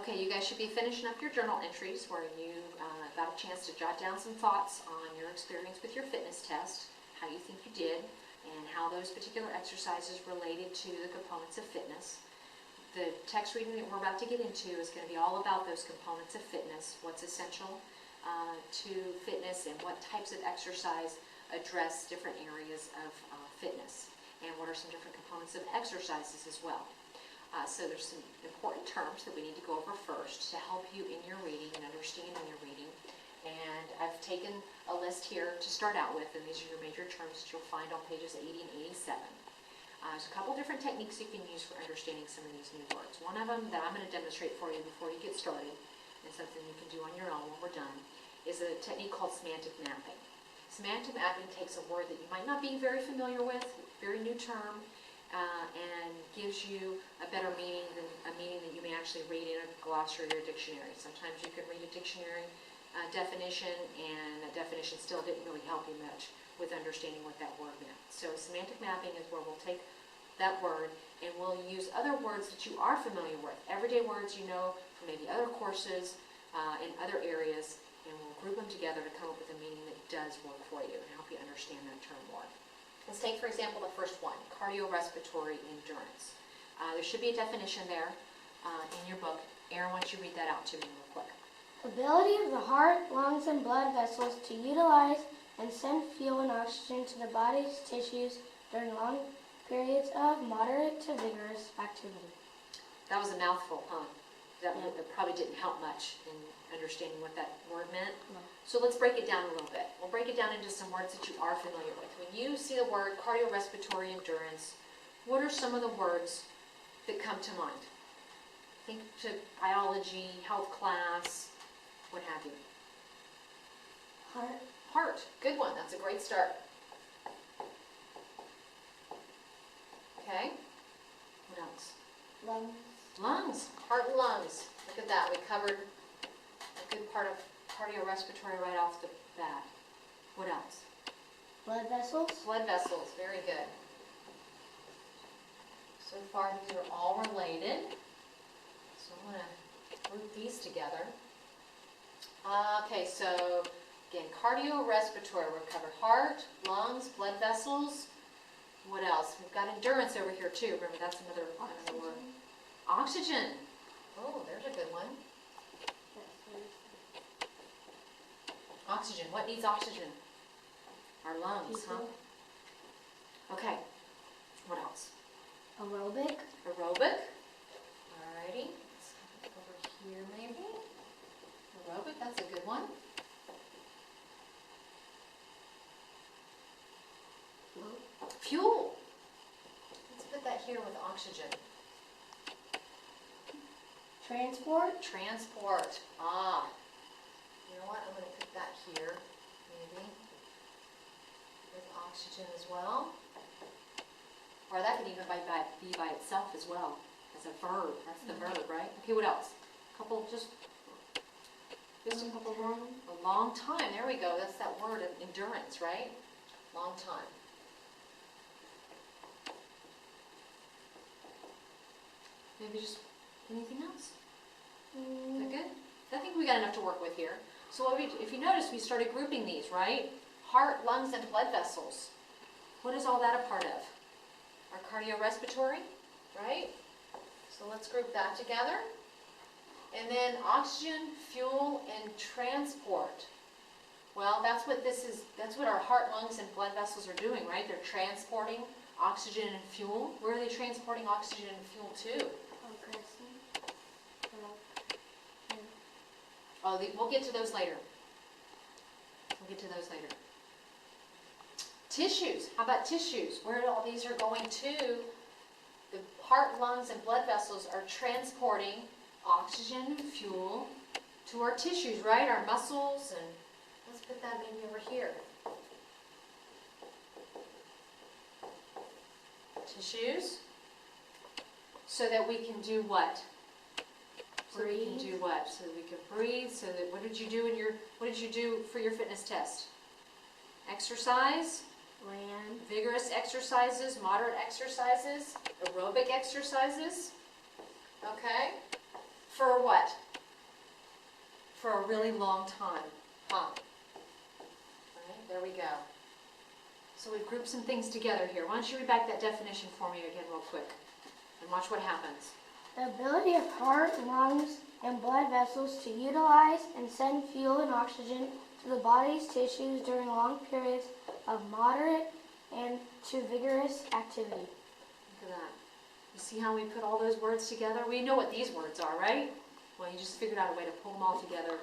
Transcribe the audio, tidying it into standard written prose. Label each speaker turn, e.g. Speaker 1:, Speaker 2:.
Speaker 1: Okay, you guys should be finishing up your journal entries where you got a chance to jot down some thoughts on your experience with your fitness test, how you think you did, and how those particular exercises related to the components of fitness. The text reading that we're about to get into is going to be all about those components of fitness, what's essential to fitness, and what types of exercise address different areas of fitness, and what are some different components of exercises as well. So there's some important terms that we need to go over first to help you in your reading and understanding your reading. And I've taken a list here to start out with, and these are your major terms that you'll find on pages 80 and 87. There's a couple different techniques you can use for understanding some of these new words. One of them that I'm going to demonstrate for you before you get started, and something you can do on your own when we're done, is a technique called semantic mapping. Semantic mapping takes a word that you might not be very familiar with, very new term, and gives you a better meaning than a meaning that you may actually read in a glossary or a dictionary. Sometimes you could read a dictionary definition, and that definition still didn't really help you much with understanding what that word meant. So semantic mapping is where we'll take that word and we'll use other words that you are familiar with, everyday words you know from maybe other courses in other areas, and we'll group them together to come up with a meaning that does work for you and help you understand that term more. Let's take, for example, the first one, cardiorespiratory endurance. There should be a definition there in your book. Aaron, why don't you read that out to me real quick?
Speaker 2: Ability of the heart, lungs, and blood vessels to utilize and send fuel and oxygen to the body's tissues during long periods of moderate to vigorous activity.
Speaker 1: That was a mouthful, huh? That probably didn't help much in understanding what that word meant.
Speaker 2: No.
Speaker 1: So let's break it down a little bit. We'll break it down into some words that you are familiar with. When you see the word cardiorespiratory endurance, what are some of the words that come to mind? Think to biology, health class, what have you.
Speaker 2: Heart.
Speaker 1: Heart, good one. That's a great start. Okay, what else?
Speaker 2: Lungs.
Speaker 1: Lungs, heart and lungs. Look at that. We covered a good part of cardiorespiratory right off the bat. What else?
Speaker 2: Blood vessels.
Speaker 1: Blood vessels, very good. So far these are all related. So I'm going to group these together. Okay, so again, cardiorespiratory. We've covered heart, lungs, blood vessels. What else? We've got endurance over here too. Remember, that's another word. Oxygen. Oh, there's a good one. Oxygen. What needs oxygen? Our lungs, huh? Okay. What else?
Speaker 2: Aerobic.
Speaker 1: Aerobic. Alrighty. Let's have it over here maybe. Aerobic, that's a good one. Fuel. Let's put that here with oxygen.
Speaker 2: Transport.
Speaker 1: Transport. Ah. You know what? I'm going to put that here, maybe, with oxygen as well. Or that could even be by itself as well, as a verb. That's the verb, right? Okay, what else? A couple, just a couple more. A long time. There we go. That's that word, endurance, right? Long time. Maybe just anything else? Is that good? I think we got enough to work with here. So what if you notice, we started grouping these, right? Heart, lungs, and blood vessels. What is all that a part of? Our cardiorespiratory, right? So let's group that together. And then oxygen, fuel, and transport. Well, that's what this is. That's what our heart, lungs, and blood vessels are doing, right? They're transporting oxygen and fuel. Where are they transporting oxygen and fuel to? Oh, we'll get to those later. We'll get to those later. Tissues. How about tissues? Where all these are going to, the heart, lungs, and blood vessels are transporting oxygen and fuel to our tissues, right? Our muscles, and let's put that maybe over here. Tissues. So that we can do what? So we can do what? So that we can breathe. So that what did you do for your fitness test? Exercise.
Speaker 2: Ran.
Speaker 1: Vigorous exercises, moderate exercises, aerobic exercises. Okay. For what? For a really long time, huh? All right, there we go. So we've grouped some things together here. Why don't you read back that definition for me again real quick and watch what happens.
Speaker 2: The ability of heart, lungs, and blood vessels to utilize and send fuel and oxygen to the body's tissues during long periods of moderate and to vigorous activity.
Speaker 1: Look at that. You see how we put all those words together? We know what these words are, right? Well, you just figured out a way to pull them all together